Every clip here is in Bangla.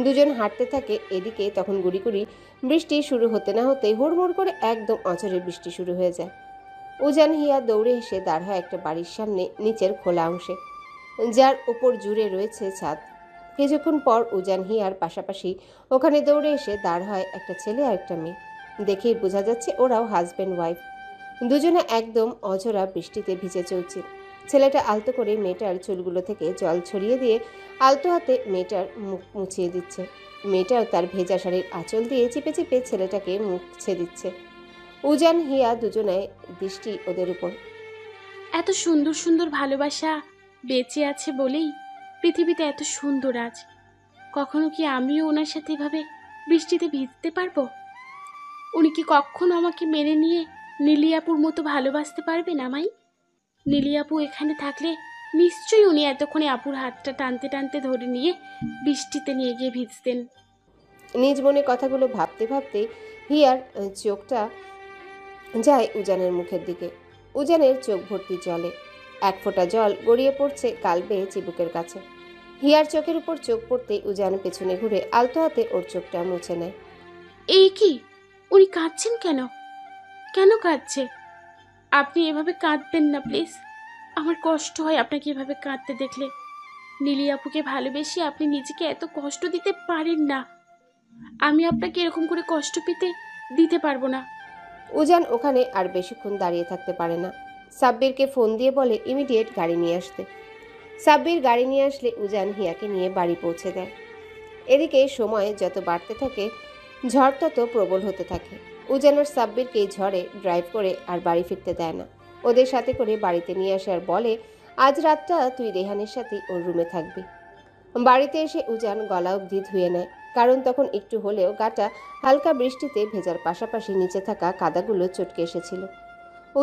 দুজন হাঁটতে থাকে। এদিকে তখন গুড়ি বৃষ্টি শুরু হতে না হতেই হুড়মুড় করে একদম অঝরে বৃষ্টি শুরু হয়ে যায়। উজান হিয়া দৌড়ে এসে দাঁড় হয় একটা বাড়ির সামনে নিচের খোলা অংশে, যার উপর জুড়ে রয়েছে ছাদ। কিছুক্ষণ পর উজান হিয়ার পাশাপাশি ওখানে দৌড়ে এসে দাঁড় হয় একটা ছেলে আর একটা মেয়ে। দেখেই বোঝা যাচ্ছে ওরাও হাজব্যান্ড ওয়াইফ। দুজনে একদম অঝরা বৃষ্টিতে ভিজে চলছে। ছেলেটা আলতো করে মেয়েটার চুলগুলো থেকে জল ছড়িয়ে দিয়ে আলতো হাতে মেয়েটার মুখ মুছিয়ে দিচ্ছে। মেয়েটাও তার ভেজা শাড়ির আঁচল দিয়ে চিপে চিপে ছেলেটাকে মুছে দিচ্ছে। উজান হিয়া দুজনায় দৃষ্টি ওদের উপর। এত সুন্দর সুন্দর ভালোবাসা বেঁচে আছে বলেই পৃথিবীতে এত সুন্দর আজ। কখনো কি আমিও ওনার সাথে এভাবে বৃষ্টিতে ভিজতে পারবো? উনি কি কখনো আমাকে মেনে নিয়ে নীলিয়াপুর মতো ভালোবাসতে পারবেন আমায়? নীলিয়াপু এখানে থাকলে নিশ্চয়ই উনি এতক্ষণে আপুর হাতটা টানতে টানতে ধরে নিয়ে বৃষ্টিতে নিয়ে গিয়ে ভিজতেন। নিজ মনে কথাগুলো ভাবতে ভাবতে হিয়ার চোখটা যায় উজানের মুখের দিকে। উজানের চোখ ভর্তি জলে, এক ফোঁটা জল গড়িয়ে পড়ছে গাল বেয়ে চিবুকের কাছে। হিয়ার চোখের উপর চোখ পড়তেই উজান পেছনে ঘুরে আলতো হাতে ওর চোখটা মুছে নেয়। এই কি, উনি কাঁদছেন কেন? কেন কাঁদছে? আপনি এভাবে কাঁদবেন না প্লিজ। আমার কষ্ট হয় আপনাকে এভাবে কাঁদতে দেখলে। নীলি আপুকে ভালোবেসে আপনি নিজেকে এত কষ্ট দিতে পারেন না। আমি আপনাকে এরকম করে কষ্ট পেতে দিতে পারবো না। উজান ওখানে আর বেশিক্ষণ দাঁড়িয়ে থাকতে পারে না। সাব্বিরকে ফোন দিয়ে বলে ইমিডিয়েট গাড়ি নিয়ে আসতে। সাব্বির গাড়ি নিয়ে আসলে উজান হিয়াকে নিয়ে বাড়ি পৌঁছে দেয়। এদিকে সময় যত বাড়তে থাকে ঝড় তত প্রবল হতে থাকে। উজান আর সাব্বিরকে এই ঝড়ে ড্রাইভ করে আর বাড়ি ফিরতে দেয় না। ওদের সাথে করে বাড়িতে নিয়ে আসে আর বলে আজ রাতটা তুই রেহানের সাথেই ওর রুমে থাকবি। বাড়িতে এসে উজান গলা অবধি ধুয়ে নেয়, কারণ তখন একটু হলেও গাটা হালকা বৃষ্টিতে ভেজার পাশাপাশি নিচে থাকা কাদাগুলো চটকে এসেছিল।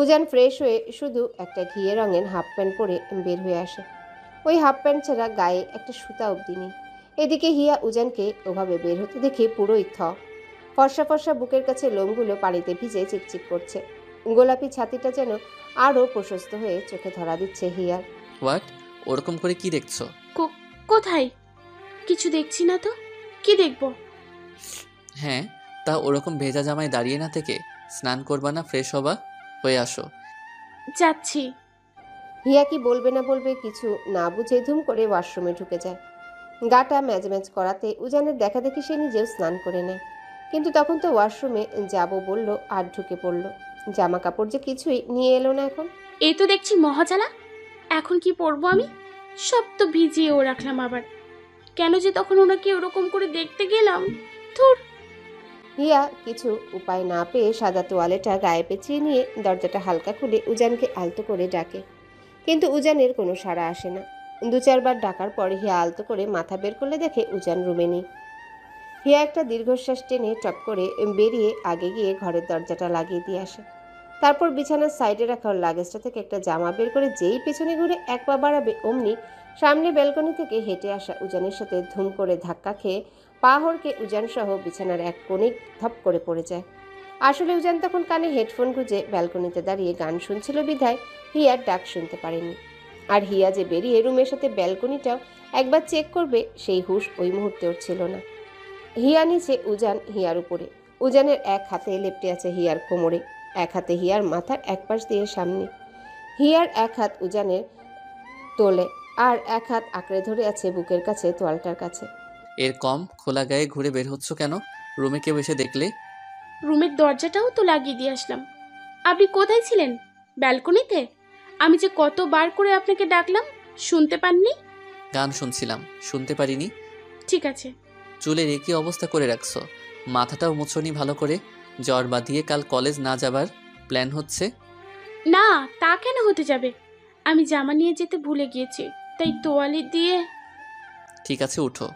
উজান ফ্রেশ হয়ে শুধু একটা ঘিয়ে রঙের হাফ প্যান্ট পরে বের হয়ে আসে। ওই হাফ প্যান্ট ছাড়া গায়ে একটা সুতা অবধি নেই। এদিকে হিয়া উজানকে ওভাবে বের হতে দেখে পুরোই ফর্সা ফর্সা বুকের কাছে লোমগুলো পানিতে ভিজে চিকচিক করছে। গোলাপি ছাতিটা যেন আরও প্রশস্ত হয়ে চোখে ধরা দিচ্ছে হিয়ার। হোয়াট? ওরকম করে কি দেখছো? কোথায়? কিছু দেখছি না তো। কি দেখবো? হ্যাঁ, তা ওরকম ভেজা জামায় দাঁড়িয়ে না থেকে স্নান করবা না, ফ্রেশ হবা, হয়ে আসো। যাচ্ছি। হিয়া কি বলবে না বলবে কিছু না বুঝে ধুম করে ওয়াশরুমে ঢুকে যায়। গাটা ম্যাজ ম্যাজ করাতে উজানের দেখা দেখি সে নিজেও স্নান করে নেয়। কিন্তু তখন তো ওয়াশরুমে যাব বলল আর ঢুকে পড়ল। জামা কাপড় যে কিছুই নিয়ে এলো না এখন। এই তো দেখছি মহাজালা। এখন কি পরবো আমি? সব তো ভিজিয়েও রাখলাম আবার। কেন যে তখন ওনাকে ওরকম করে দেখতে গেলাম। ধুর। হিয়া কিছু উপায় না পেয়ে সাদা তোয়ালেটা গায়ে পেঁচিয়ে নিয়ে দরজাটা হালকা খুলে উজানকে আলতো করে ডাকে। কিন্তু উজানের কোনো সাড়া আসে না। দু চারবার ডাকার পর হিয়া আলতো করে মাথা বের করলে দেখে উজান রুমে নেই। হিয়া একটা দীর্ঘশ্বাস টেনে টপ করে বেরিয়ে আগে গিয়ে ঘরের দরজাটা লাগিয়ে দিয়ে আসে। তারপর বিছানার সাইডে রাখা লাগেজটা থেকে একটা জামা বের করে যেই পেছনে ঘুরে এক পা বাড়াবে অমনি সামনে ব্যালকনি থেকে হেঁটে আসা উজানের সাথে ধুম করে ধাক্কা খেয়ে পা হড়কে উজান সহ বিছানার এক কোণে ধপ করে পড়ে যায়। আসলে উজান তখন কানে হেডফোন গুঁজে ব্যালকনিতে দাঁড়িয়ে গান শুনছিল বিধায় হিয়ার ডাক শুনতে পারেনি। আর হিয়া যে বেরিয়ে রুমের সাথে ব্যালকনিটাও একবার চেক করবে সেই হুঁশ ওই মুহূর্তে ওর ছিল না। হিয়া নিচে, উজান হিয়ার উপরে। উজানের এক হাতে লেপ্টে আছে হিয়ার কোমরে, এক হাতে হিয়ার মাথার এক পাশ দিয়ে সামনে। হিয়ার এক হাত উজানের তোলে আর এক হাত আঁকড়ে ধরে আছে বুকের কাছে তোয়ালটার কাছে। এর কম খোলা গায়ে ঘুরে বের হচ্ছ কেন? রুমে কেউ এসে দেখলে? রুমের দরজাটাও তো লাগিয়ে দিয়ে আসলাম। আপনি কোথায় ছিলেন? ব্যালকনিতে? আমি যে কতবার করে আপনাকে ডাকলাম, শুনতে পাননি? গান শুনছিলাম, শুনতে পারিনি? ঠিক আছে। চুলের একই অবস্থা করে রাখছো, মাথাটাও মুছনি ভালো করে। জ্বর বাঁধিয়ে কাল কলেজ না যাবার প্ল্যান হচ্ছে? না, তা কেন হতে যাবে? আমি জামা নিয়ে যেতে ভুলে গিয়েছি, তাই তোয়ালে দিয়ে। ঠিক আছে, উঠো।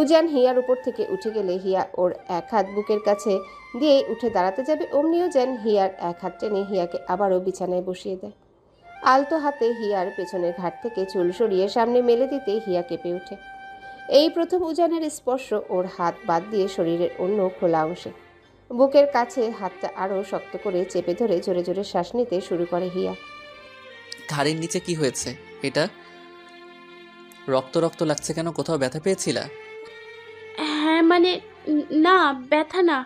উজান হিয়ার উপর থেকে উঠে গেলে হিয়া ওর এক হাত বুকের কাছে দিয়ে উঠে দাঁড়াতে যাবে অমনি উজান হিয়ার এক হাত টেনে হিয়াকে আবারও বিছানায় বসিয়ে দেয়। আলতো হাতে হিয়ার পেছনের ঘাট থেকে চুল সরিয়ে সামনে মেলে দিতে হিয়া কেঁপে ওঠে। এই প্রথম উজানের স্পর্শ ওর হাত বাদ দিয়ে শরীরের অন্য খোলা অংশে। বুকের কাছে হাতটা আরও শক্ত করে চেপে ধরে জোরে জোরে শ্বাস নিতে শুরু করে হিয়া। ঘাড়ের নিচে কি হয়েছে? এটা রক্ত রক্ত লাগছে কেন? কোথাও ব্যথা পেয়েছিলা? হ্যাঁ মানে না, ব্যথা না।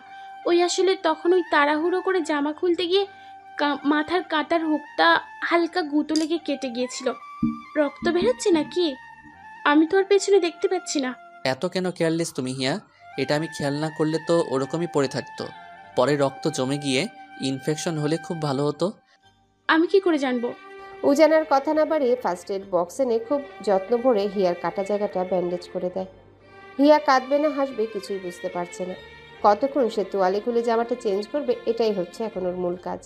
ওই আসলে তখন ওই তাড়াহুড়ো করে জামা খুলতে গিয়ে মাথার কাঁটার হুকটা হালকা গুঁতো লেগে কেটে গিয়েছিল। রক্ত বেরোচ্ছে নাকি? আমি তো আর পেছনে দেখতে পাচ্ছি না। এত কেন কেয়ারলেস তুমি হিয়া? এটা আমি খেয়াল না করলে তো ওরকমই পড়ে থাকতো। পরে রক্ত জমে গিয়ে ইনফেকশন হলে খুব ভালো হতো। আমি কি করে জানবো? উজানের কথা না বাড়িয়ে ফার্স্ট এড বক্স এনে খুব যত্ন ভরে হিয়ার কাটা জায়গাটা ব্যান্ডেজ করে দেয়। হিয়া কাঁদবে না হাসবে কিছুই বুঝতে পারছে না। কতক্ষণ সে তোয়ালে খুলে জামাটা চেঞ্জ করবে, এটাই হচ্ছে এখন ওর মূল কাজ।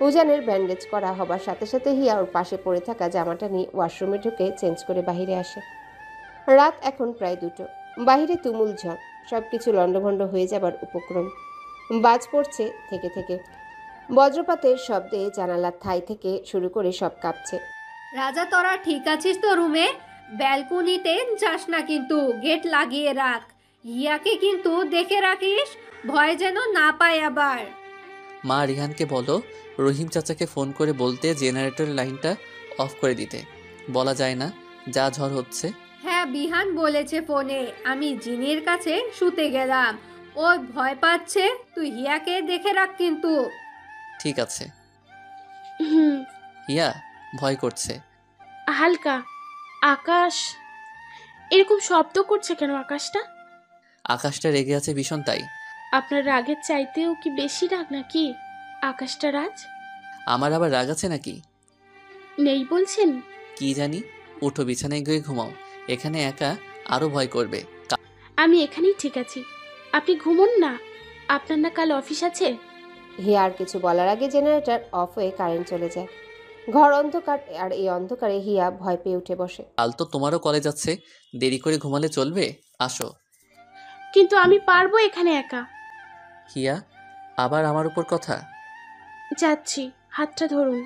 উজানের ব্যান্ডেজ করা হবার সাথে সাথে হিয়া ওর পাশে পড়ে থাকা জামাটা নিয়ে ওয়াশরুমে ঢুকে চেঞ্জ করে বাহিরে আসে। রাত এখন প্রায় 2টো। বাহিরে তুমুল ঝড়, সবকিছু লণ্ডভণ্ড হয়ে যাবার উপক্রম। বাজ পড়ছে থেকে থেকে, বজ্রপাতের শব্দে জানালার থাই থেকে শুরু করে সব কাঁপছে। রাজা, তোরা ঠিক আছিস তো রুমে? ব্যালকনিতে যাস না কিন্তু, গেট লাগিয়ে রাখ। ইয়াকে কিন্তু দেখে রাখিস, ভয় যেন না পায় আবার। মা রিহানকে বলো রহিম চাচাকে ফোন করে বলতে জেনারেটরের লাইনটা অফ করে দিতে। বলা যায় না যা ঝড় হচ্ছে। হ্যাঁ, বিহান বলেছে ফোনে। আমি জিনির কাছে শুতে গেলাম, ও ভয় পাচ্ছে। তুই হিয়াকে দেখে রাখ কিন্তু। ঠিক আছে। হুম। হিয়া ভয় করছে। হালকা। আকাশ এরকম শব্দ করছে কেন? আকাশটা আকাশটা রেগে আছে ভীষণ, তাই। আপনার রাগের চাইতেও কি বেশি রাগ নাকি আকাশটা রাজ? আমার আবার রাগ আছে নাকি? নেই বলছেন? কি জানি। উঠো বিছানায় গিয়ে ঘুমাও, এখানে একা আরো ভয় করবে। আমি এখানেই ঠিক আছি, আপনি ঘুমোন না। আপনার না কাল অফিস আছে? হিয়া আর কিছু বলার আগে জেনারেটর অফ হয়ে কারেন্ট চলে যায়। ঘর অন্ধকার, আর এই অন্ধকারে হিয়া ভয় পেয়ে উঠে বসে। কাল তো তোমারও কলেজ আছে, দেরি করে ঘুমালে চলবে? আসো। কিন্তু আমি পারবো এখানে একা। হিয়া আবার আমার উপর কথা? যাচ্ছি, হাতটা ধরুন।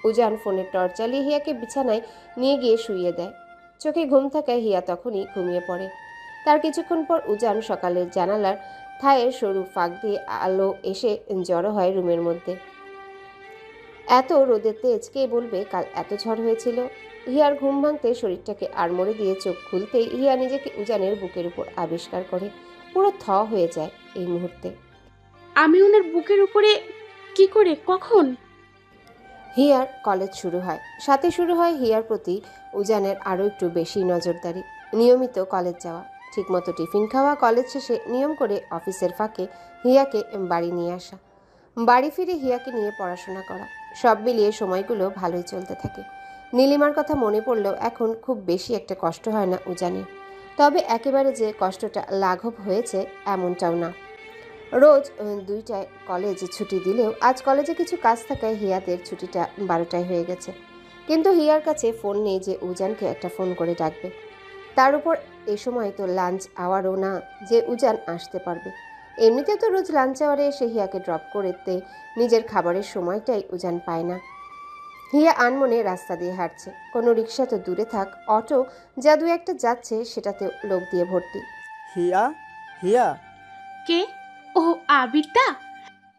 উজান ফোনের টর্চ জ্বালিয়ে হিয়াকে বিছানায় নিয়ে গিয়ে শুইয়ে দেয়। চোখে ঘুম থাকায় হিয়া তখনই ঘুমিয়ে পড়ে। তার কিছুক্ষণ পর উজান সকালের জানালার থায়ের সরু ফাঁক দিয়ে আলো এসে জড়ো হয় রুমের মধ্যে। এত রোদের তেজ কে বলবে কাল এত ঝড় হয়েছিল। হিয়ার ঘুম ভাঙতে শরীরটাকে আড়মোড়ে দিয়ে চোখ খুলতেই হিয়া নিজেকে উজানের বুকের উপর আবিষ্কার করে। পুরো হয়ে যায় এই মুহূর্তে। আমি ওনার বুকের উপরে? কি করে, কখন? হিয়ার কলেজ শুরু হয়, সাথে শুরু হয় হিয়ার প্রতি উজানের আরও একটু বেশি নজরদারি। নিয়মিত কলেজ যাওয়া, ঠিকমতো টিফিন খাওয়া, কলেজ শেষে নিয়ম করে অফিসের ফাঁকে হিয়াকে বাড়ি নিয়ে আসা, বাড়ি ফিরে হিয়াকে নিয়ে পড়াশোনা করা, সব মিলিয়ে সময়গুলো ভালোই চলতে থাকে। নীলিমার কথা মনে পড়লেও এখন খুব বেশি একটা কষ্ট হয় না উজানের। তবে একেবারে যে কষ্টটা লাঘব হয়েছে এমনটাও না। রোজ 2টায় কলেজ ছুটি দিলেও আজ কলেজে কিছু কাজ থাকায় হিয়াদের ছুটিটা 12টায় হয়ে গেছে। কিন্তু হিয়ার কাছে ফোন নেই যে উজানকে একটা ফোন করে ডাকবে। তার উপর এ সময় তো লাঞ্চ আওয়ারও না যে উজান আসতে পারবে। এমনিতে তো রোজ লাঞ্চ আওয়ারে এসে হিয়াকে ড্রপ করতে নিজের খাবারের সময়টাই উজান পায় না। হিয়া আনমনে রাস্তা দিয়ে হাঁটছে। কোনো রিক্সা তো দূরে থাক, অটো যা দু একটা যাচ্ছে সেটাতে লোক দিয়ে ভর্তি। হিয়া, হিয়া, কে? ও, আবিরদা।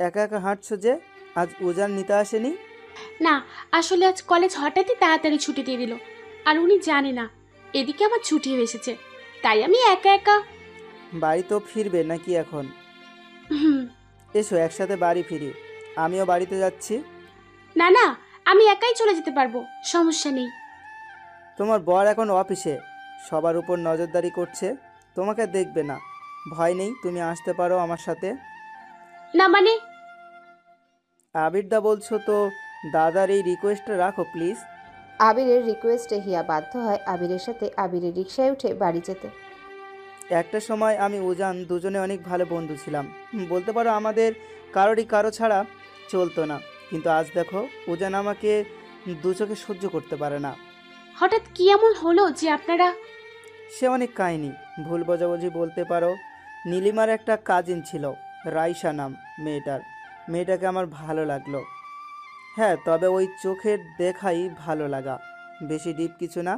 একা একা হাঁটছো যে? আজ উজান নিতে আসেনি? না, আসলে আজ কলেজ হঠাৎই তাড়াতাড়ি ছুটি দিয়ে দিল, আর উনি জানে না এদিকে আমার ছুটি এসেছে, তাই আমি একা একা। বাড়ি তো ফিরবে নাকি এখন? হুম। এসো একসাথে বাড়ি ফিরি, আমিও বাড়িতে যাচ্ছি। না না, আমি একাই চলে যেতে পারবো, সমস্যা নেই। তোমার বর এখন অফিসে, সবার উপর নজরদারি করছে, তোমাকে দেখবে না। ভয় নেই, তুমি আসতে পারো আমার সাথে। না মানে? আবিরদা বলছো তো, দাদার এই রিকোয়েস্টটা রাখো প্লিজ। আবিরের রিকোয়েস্টে হিয়া বাধ্য হয় আবিরের সাথে আবিরের রিকশায় উঠে বাড়ি যেতে। একটা সময় আমি উজান দুজনে অনেক ভালো বন্ধু ছিলাম, বলতে পারো আমাদের কারোরই কারো ছাড়া চলতো না। কিন্তু আজ দেখো, উজান আমাকে দু চোখে সহ্য করতে পারে না। হঠাৎ কি এমন হলো যে আপনারা? সে অনেক কাহিনী, ভুল বোঝাবুঝি বলতে পারো। নীলিমার একটা কাজিন ছিল, রাইসা নাম মেয়েটাকে আমার ভালো লাগলো। হ্যাঁ, তবে ওই চোখের দেখাই ভালো লাগা, বেশি ডিপ কিছু না।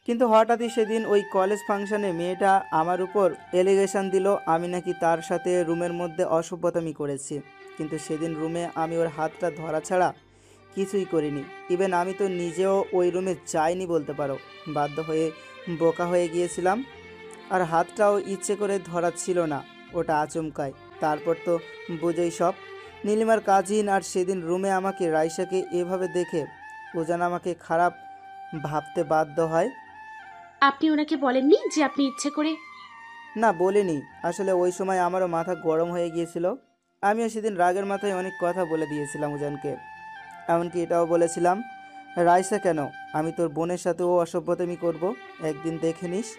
কিন্তু হঠাৎই সেদিন ওই কলেজ ফাংশনে মেয়েটা আমার উপর এলিগেশন দিল আমি নাকি তার সাথে রুমের মধ্যে অসভ্যতামি করেছি। কিন্তু সেদিন রুমে আমি ওর হাতটা ধরা ছাড়া কিছুই করিনি। ইভেন আমি তো নিজেও ওই রুমে যাইনি বলতে পারো, বাধ্য হয়ে বোকা হয়ে গিয়েছিলাম। আর হাতটাও ইচ্ছে করে ধরা ছিল না, ওটা আচমকায়। তারপর তো বুঝেই সব। নীলিমার কাজিন আর সেদিন রুমে আমাকে রাইসাকে এভাবে দেখে উজান আমাকে খারাপ ভাবতে বাধ্য হয়। আপনি ওনাকে বলেননি যে আপনি ইচ্ছে করে? না, বলিনি। আসলে ওই সময় আমারও মাথা গরম হয়ে গিয়েছিল। আমিও সেদিন রাগের মাথায় অনেক কথা বলে দিয়েছিলাম উজানকে। এমনকি এটাও বলেছিলাম, রাইসা কেন, আমি তোর বোনের সাথেও অসভ্যতামি করব, একদিন দেখে নিস।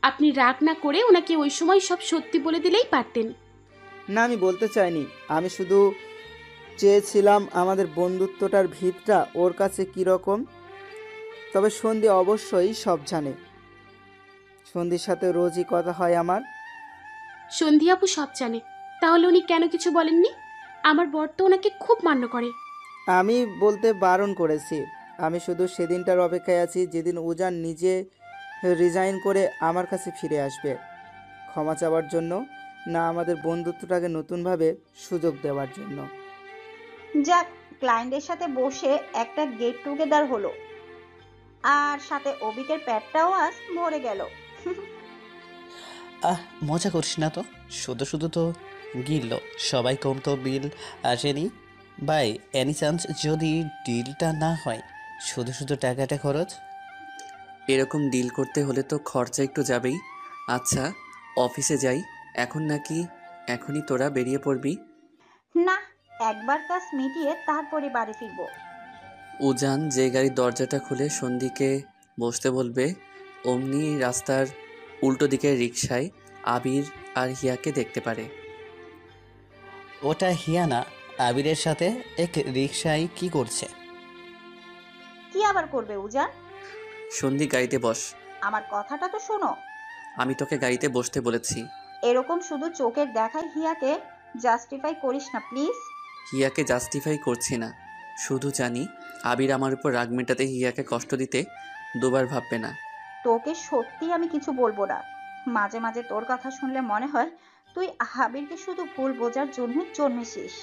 আপনি রাগ না করে ওনাকে ওই সময় সব সত্যি বলে দিলেই পারতেন। না, আমি বলতে চাইনি। আমি শুধু চেয়েছিলাম আমাদের বন্ধুত্বটার ভিতটা ওর কাছে কীরকম। তবে সন্ধি অবশ্যই সব জানে। সন্ধির সাথে রোজই কথা হয় আমার। সন্ধি আপু সব জানে, তাহলে উনি কেন কিছু বলেননি? আমার বর তো ওনাকে খুব মান্য করে। আমি বলতে বারণ করেছি। আমি শুধু সেদিনটার অপেক্ষায় আছি যেদিন উজান নিজে রিজাইন করে আমার কাছে ফিরে আসবে, ক্ষমা চাওয়ার জন্য, না আমাদের বন্ধুত্বটাকে নতুনভাবে সুযোগ দেওয়ার জন্য। যাক, ক্লায়েন্টের সাথে বসে একটা গেট টুগেদার হলো, আর সাথে অবিকের পেটটাও আজ ভরে গেল। মজা করিস না তো, শুধু শুধু তো গিললো সবাই, কম তো বিল আসেনি। বাই এনি চান্স যদি ডিলটা না হয়, শুধু শুধু টাকাটা খরচ। এরকম ডিল করতে হলে তো খরচা একটু যাবেই। আচ্ছা, অফিসে যাই এখন নাকি এখনই তোরা বেরিয়ে পড়বি? না, একবার কাজ মিটিয়ে তারপরে বাড়ি ফিরবো। উজান যে গাড়ির দরজাটা খুলে সন্ধিকে বসতে বলবে, অমনি রাস্তার উল্টো দিকের রিকশায় আবির আর হিয়াকে দেখতে পারে। ওটা হিয়ানা আবিরের সাথে এক রিকশায় কি করছে? কি আবার করবে উজান? সন্ধি, গাড়িতে বস। আমার কথাটা তো শোনো। আমি তোকে গাড়িতে বসতে বলেছি। এরকম শুধু চোখের দেখায় হিয়াকে জাস্টিফাই করিস না প্লিজ। হিয়াকে জাস্টিফাই করছি না, শুধু জানি আবির আমার উপর রাগ মেটাতে হিয়াকে কষ্ট দিতে দুবার ভাববে না। তোকে সত্যি আমি কিছু বলবো না। মাঝে মাঝে তোর কথা শুনলে মনে হয় তুই আবিরকে শুধু ভুল বোঝার জন্য জন্মেছিস।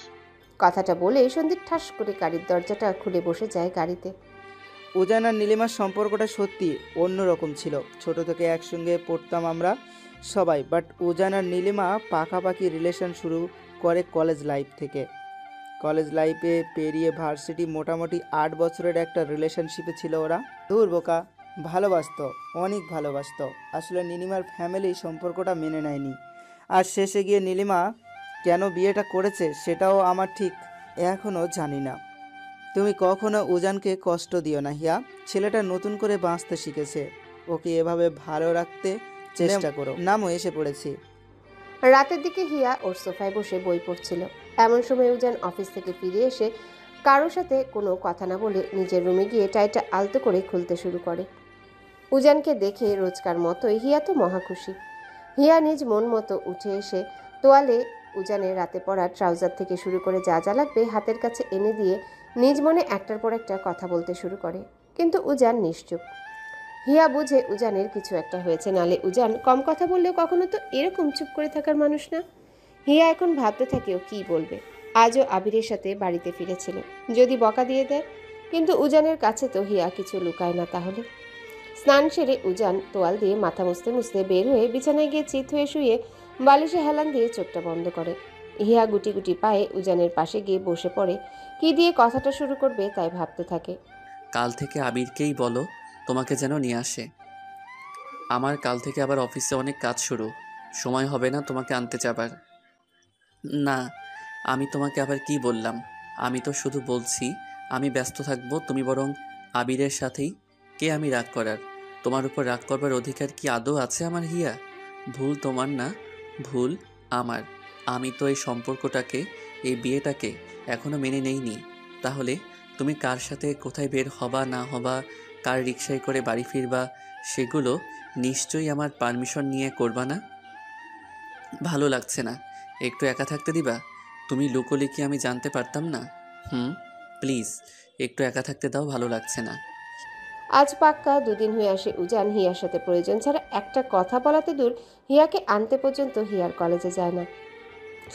কথাটা বলে সন্দীপ ঠাস করে গাড়ির দরজাটা খুলে বসে যায় গাড়িতে। উজান আর নীলিমার সম্পর্কটা সত্যি অন্যরকম ছিল। ছোট থেকে একসঙ্গে পড়তাম আমরা সবাই, বাট উজান আর নীলিমা পাকাপাকি রিলেশন শুরু করে কলেজ লাইফ থেকে। কলেজ লাইফে পেরিয়ে ভার্সিটি, মোটামুটি 8 বছরের একটা রিলেশনশিপে ছিল ওরা। দূর বোকা, ভালোবাসতো, অনেক ভালোবাসতো। আসলে নীলিমার ফ্যামিলি সম্পর্কটা মেনে নেয়নি, আর শেষে গিয়ে নীলিমা কেন বিয়েটা করেছে সেটাও আমার ঠিক এখনও জানি না। তুমি কখনো উজানকে কষ্ট দিও না হিয়া, ছেলেটা নতুন করে বাঁচতে শিখেছে, ওকে এভাবে ভালো রাখতে চেষ্টা করো। নামও এসে পড়েছি। রাতের দিকে হিয়া ওর সোফায় বসে বই পড়ছিল। এমন সময় উজান অফিস থেকে ফিরে এসে কারোর সাথে কোনো কথা না বলে নিজের রুমে গিয়ে টাইটা আলতো করে খুলতে শুরু করে। উজানকে দেখে রোজকার মতোই হিয়া তো মহা খুশি। হিয়া নিজ মন মতো উঠে এসে তোয়ালে উজানের রাতে পরা ট্রাউজার থেকে শুরু করে যা যা লাগবে হাতের কাছে এনে দিয়ে নিজ মনে একটার পর একটা কথা বলতে শুরু করে। কিন্তু উজান নিশ্চুপ। হিয়া বুঝে উজানের কিছু একটা হয়েছে, নালে উজান কম কথা বললেও কখনো তো এরকম চুপ করে থাকার মানুষ না। হিয়া এখন ভাবতে থাকে ও কী বলবে। আজও আবিরের সাথে বাড়িতে ফিরেছিল, যদি বকা দিয়ে দেয়। কিন্তু উজানের কাছে তো হিয়া কিছু লুকায় না। তাহলে স্নান সেরে উজান তোয়াল দিয়ে মাথা মুছতে মুছতে বের হয়ে বিছানায় গিয়ে চিত হয়ে শুয়ে বালিশে হেলান দিয়ে চোখটা বন্ধ করে। হিয়া গুটি গুটি পায়ে উজানের পাশে গিয়ে বসে পড়ে। কি দিয়ে কথাটা শুরু করবে তাই ভাবতে থাকে। কাল থেকে আবিরকেই বলো তোমাকে যেন নিয়ে আসে। আমার কাল থেকে আবার অফিসে অনেক কাজ শুরু, সময় হবে না তোমাকে আনতে যাবার। না, আমি তোমাকে আবার কি বললাম? আমি তো শুধু বলছি আমি ব্যস্ত থাকবো, তুমি বরং আবিরের সাথেই। কে আমি রাগ করার? তোমার উপর রাগ করবার অধিকার কি আদৌ আছে আমার হিয়া? ভুল তোমার না, ভুল আমার। আমি তো এই সম্পর্কটাকে, এই বিয়েটাকে এখনো মেনে নেইনি। তাহলে তুমি কার সাথে কোথায় বের হবা না হবা, কার রিকশায় করে বাড়ি ফিরবা, সেগুলো নিশ্চয়ই আমার পারমিশন নিয়ে করবা না? ভালো লাগছে না, একটু একা থাকতে দিবা? তুমি লুকোলে কি আমি জানতে পারতাম না? প্লিজ একটু একা থাকতে দাও, ভালো লাগছে না। আজ পাক্কা 2 দিন হয়ে আসে উজান হিয়ার সাথে প্রয়োজন ছাড়া একটা কথা বলাতে দূর, হিয়াকে আনতে পর্যন্ত হিয়ার কলেজে যায় না।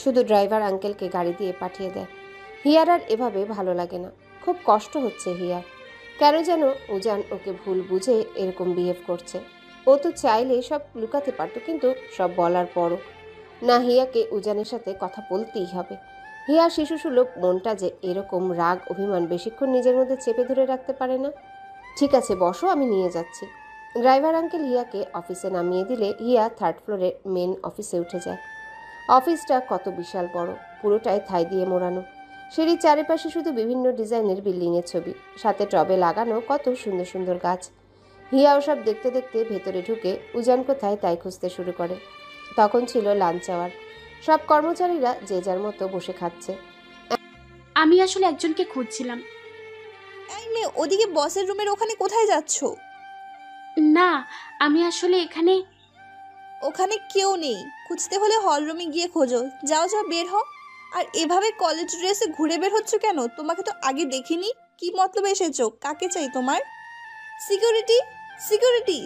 শুধু ড্রাইভার আঙ্কেলকে গাড়ি দিয়ে পাঠিয়ে দেয়। হিয়ার আর এভাবে ভালো লাগে না, খুব কষ্ট হচ্ছে হিয়ার। কেন যেন উজান ওকে ভুল বুঝে এরকম বিহেভ করছে। ও তো চাইলে সব লুকাতে পারতো, কিন্তু সব বলার পরও না, হিয়াকে উজানের সাথে কথা বলতেই হবে। হিয়া শিশুসুলভ মনটা যে এরকম রাগ অভিমান বেশিক্ষণ নিজের মধ্যে চেপে ধরে রাখতে পারে না। ঠিক আছে বসো, আমি নিয়ে যাচ্ছি। ড্রাইভার আঙ্কেল হিয়াকে অফিসে নামিয়ে দিলে হিয়া 3rd ফ্লোরে মেন অফিসে উঠে যায়। অফিসটা কত বিশাল বড়, পুরোটাই থাই দিয়ে মোড়ানো। সিঁড়ির চারিপাশে শুধু বিভিন্ন ডিজাইনের বিল্ডিংয়ের ছবি, সাথে টবে লাগানো কত সুন্দর সুন্দর গাছ। হিয়া ওসব দেখতে দেখতে ভেতরে ঢুকে উজান কোথায় তাই খুঁজতে শুরু করে। তখন ছিল লাঞ্চ আওয়ার, সব কর্মচারীরা যে যার মতো বসে খাচ্ছে। আমি আসলে একজনকে খুঁজছিলাম। এই মেয়ে, ওদিকে বসের রুমের ওখানে কোথায় যাচ্ছ? না, আমি আসলে এখানে। ওখানে কেউ নেই, খুঁজতে হলে হল রুমে গিয়ে খোঁজো। যাও যাও, বের হও। আর এভাবে কলেজ ড্রেসে ঘুরে বের হচ্ছ কেন? তোমাকে তো আগে দেখিনি। কি মতলবে এসেছো? কাকে চাই তোমার? Security, security.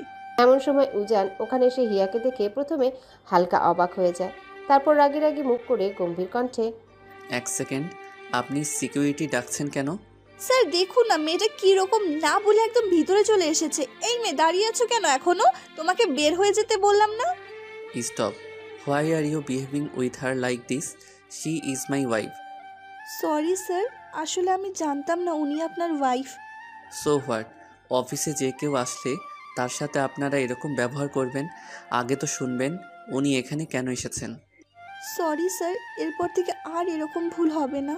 এমন সময় উজান ওখানে এসে হিয়াকে দেখে প্রথমে হালকা অবাক হয়ে যায়, তারপর রাগি রাগি মুখ করে গম্ভীর কণ্ঠে, 1 সেকেন্ড, আপনি সিকিউরিটি ডাকছেন কেন? স্যার দেখুন না, মেয়েটা কি রকম, না বলে একদম ভিতরে চলে এসেছে। এই মেয়ে, দাঁড়িয়ে আছো কেন এখনো? তোমাকে বের হয়ে যেতে বললাম না? Stop, why are you behaving with her like this? She is my wife. Sorry sir, আসলে আমি জানতাম না উনি আপনার ওয়াইফ। So what? অফিসে যে কেউ আসলে তার সাথে আপনারা এরকম ব্যবহার করবেন? আগে তো শুনবেন উনি এখানে কেন এসেছেন। সরি স্যার, এরপর থেকে আর এরকম ভুল হবে না।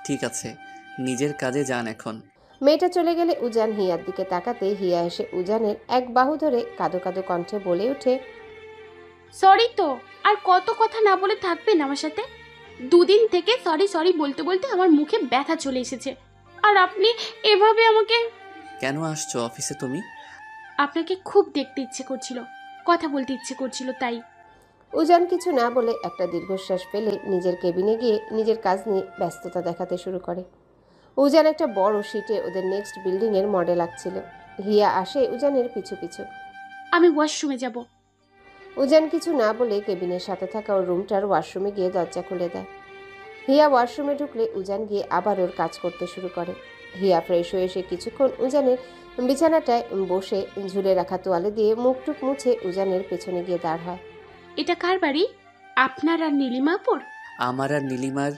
ঠিক আছে, নিজের কাজে যান এখন। মেয়েটা চলে গেলে উজান হিয়ার দিকে তাকাতে হিয়া এসে উজানের এক বাহু ধরে কাঁদো কাঁদো কণ্ঠে বলে ওঠে, সরি তো, আর কত কথা না বলে থাকবেন আমার সাথে? 2 দিন থেকে সরি সরি বলতে বলতে আমার মুখে ব্যথা চলে এসেছে, আর আপনি এভাবে আমাকে। কেন আসছো অফিসে তুমি? আপনাকে খুব দেখতে ইচ্ছে করছিল, কথা বলতে ইচ্ছে করছিল, তাই। উজান কিছু না বলে একটা দীর্ঘশ্বাস ফেলে নিজের কেবিনে গিয়ে নিজের কাজ নিয়ে ব্যস্ততা দেখাতে শুরু করে। উজান একটা বড় শিটে ওদের নেক্সট বিল্ডিংয়ের মডেল আঁকছিল। হিয়া আসে উজানের পিছু পিছু। আমি ওয়াশরুমে যাব। উজান কিছু না বলে কেবিনের সাথে থাকা ওর রুমটার ওয়াশরুমে গিয়ে দরজা খুলে দেয়। হিয়া ওয়াশরুমে ঢুকলে উজান গিয়ে আবার ওর কাজ করতে শুরু করে। হিয়া ফ্রেশ হয়ে এসে কিছুক্ষণ উজানের বিছানাটায় বসে ঝুলে রাখা তোয়ালে দিয়ে মুখটুক মুছে উজানের পেছনে গিয়ে দাঁড় হয়। এটা কার বাড়ি? আপনার আর নীলিমাপুর? আমার আর নীলিমার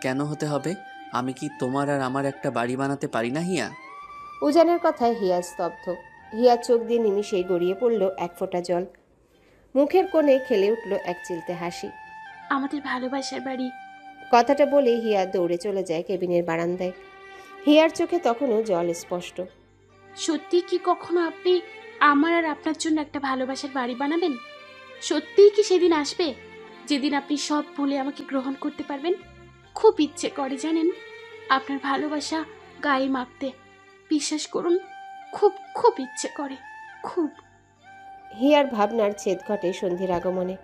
কেন হতে হবে? আমি কি তোমার আর আমার একটা বাড়ি বানাতে পারি না হিয়া? উজানের কথায় হিয়া স্তব্ধ। হিয়ার চোখ দিয়ে নিমিষেই গড়িয়ে পড়ল এক ফোঁটা জল। মুখের কোণে খেলে উঠল এক চিলতে হাসি। আমাদের ভালোবাসার বাড়ি। কথাটা বলে হিয়া দৌড়ে চলে যায় কেবিনের বারান্দায়। হিয়ার চোখে তখনও জল স্পষ্ট। সত্যি কি কখনো আপনি আমার আর আপনার জন্য একটা ভালোবাসার বাড়ি বানাবেন? সত্যিই কি সেদিন আসবে যেদিন আপনি সব ভুলে আমাকে গ্রহণ করতে পারবেন? খুব ইচ্ছে করে জানেন, আপনার ভালোবাসা গায়ে মাখতে। বিশ্বাস করুন, খুব খুব ইচ্ছে করে, খুব। হিয়ার ভাবনার ছেদ ঘটে সন্ধির আগমনে।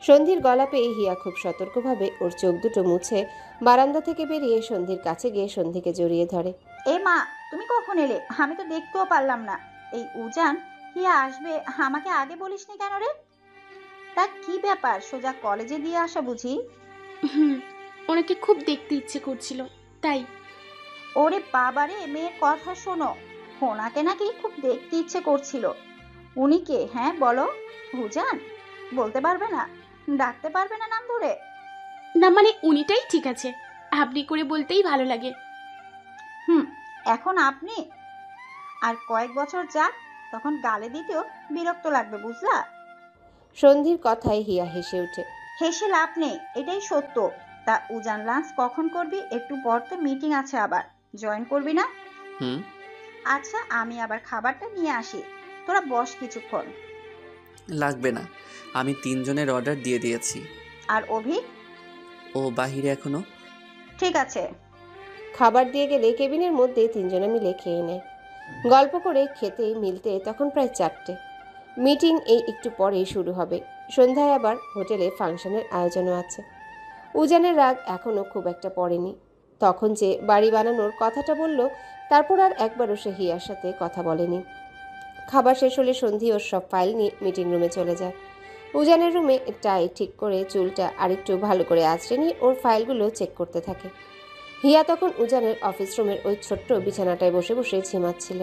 সন্ধির গলা পেয়ে হিয়া খুব সতর্কভাবে ওর চোখ দুটো মুছে বারান্দা থেকে বেরিয়ে সন্ধির কাছে গিয়ে সন্ধিকে জড়িয়ে ধরে। এ মা, তুমি কখন এলে? আমি তো দেখতেও পারলাম না। এই উজান হিয়া আসবে, আমাকে আগে বলিসনি কেন রে? তা কি ব্যাপার, সোজা কলেজে দিয়ে আসা বুঝি? ওনাকে খুব দেখতে ইচ্ছে করছিল, তাই। ওরে বাবারে, মেয়ের কথা শোনো। ওনাকে নাকি খুব দেখতে ইচ্ছে করছিল। উনি কে? হ্যাঁ বলো। উজান? বলতে পারবে না? ডাকতে পারবে না নাম ধরে? না মানে উনিটাই ঠিক আছে, আপনি করে বলতেই ভালো লাগে। এখন আপনি আর কয়েক বছর যাক, তখন গালে দিতেও বিরক্ত লাগবে, বুঝলা? সন্ধির কথায় হিয়া হেসে ওঠে। হেসে লাভ নেই, এটাই সত্য। তা উজান, লাঞ্চ কখন করবি? একটু পর তো মিটিং আছে, আবার জয়েন করবি না? আচ্ছা, আমি আবার খাবারটা নিয়ে আসি, তোরা বস কিছুক্ষণ। লাগবে না, আমি 3 জনের অর্ডার দিয়ে দিয়েছি। আর অভি? ও বাহিরে এখনো। ঠিক আছে। খাবার দিয়ে গেলে কেবিনের মধ্যে 3 জনে মিলে খেয়ে নেয়। গল্প করে খেতে মিলতে তখন প্রায় 4টে। মিটিং এই একটু পরেই শুরু হবে। সন্ধ্যায় আবার হোটেলে ফাংশনের আয়োজনও আছে। উজানের রাগ এখনও খুব একটা পড়েনি। তখন যে বাড়ি বানানোর কথাটা বলল, তারপর আর একবারও সে হিয়ার সাথে কথা বলেনি। খাবার শেষ হলে সন্ধি ওর সব ফাইল নিয়ে মিটিং রুমে চলে যায়। উজানের রুমে টাই ঠিক করে চুলটা আরেকটু ভালো করে আঁচড়ে নিয়ে ওর ফাইলগুলো চেক করতে থাকে। হিয়া তখন উজানের অফিস রুমের ওই ছোট্ট বিছানাটায় বসে বসে ঝিমাচ্ছিল।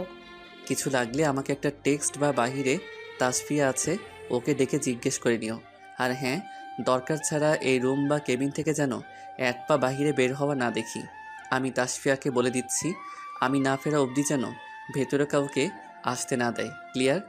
কিছু লাগলে আমাকে একটা টেক্সট বা বাহিরে তাসফিয়া আছে, ওকে ডেকে জিজ্ঞেস করে নিও। আর হ্যাঁ, দরকার ছাড়া এই রুম বা কেবিন থেকে যেন এক পা বাহিরে বের হওয়া না দেখি। আমি তাসফিয়াকে বলে দিচ্ছি, আমি না ফেরা অবধি যেন ভেতরে কাউকে আসতে না দেয়। ক্লিয়ার?